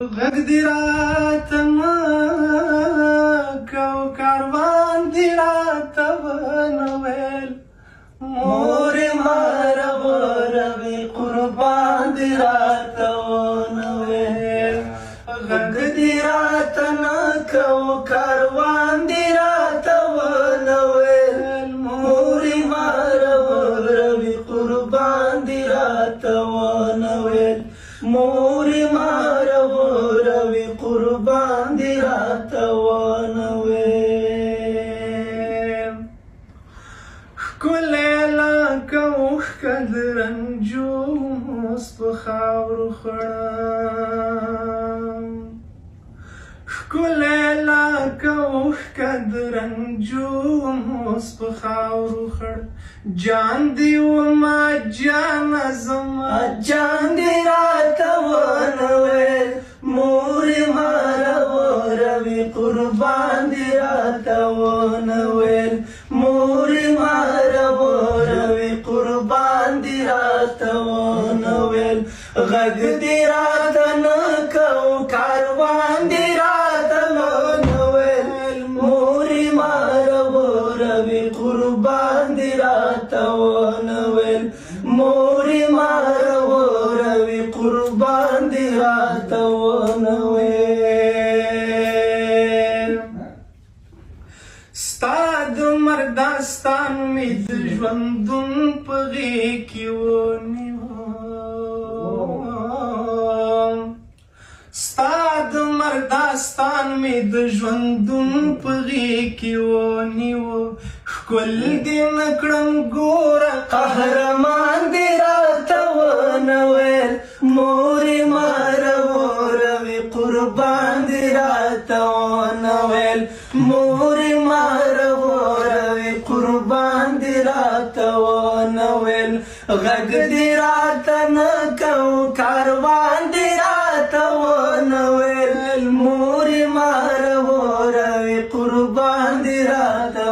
غږ دې راته مه کو کاروان دې راته ونه ویل مورې ما رغوروي قربان دې راته ونه ویل غږ دې راته نه کو کاروان دې راته ونه ویل مورې ما رغوروي قربان دې راته ونه ویل مورې ما رغوروي قربان دې راته ونه ویل ښکلی لکه اوښکه د رنجوم اوس په خاورو خړم ښکلی لکه اوښکه د رنجوم اوس په خاورو خړ جان دې وما جانه زما جان دې راته ونه ویل مورې ما رغوروي قربان دې راته ونه ویل مورې ما رغوروي قربان دې راته ونه ویل غږ دې راته نه کو کاروان دې راته ونه ویل مورې ما رغوروي قربان دې راته ونه ویل مورې ما رغوروي قربان دې راته ونه ویل ستا د مرداستان مې د ژوندون په غېږ کې ونیوم ستا د مرداستان مې د ژوندون په غېږ کې ونیوه ښکل دې نه کړم ګوره قهرمان دې راته ونه ویل مورې ما رغوروي قربان دې راته ونه ویل مورې ما رغوروي قربان دې راته ونه ویل غږ دې راته نه کو کاروان دې راته ونه ویل مورې ما رغوروي قربان دې راته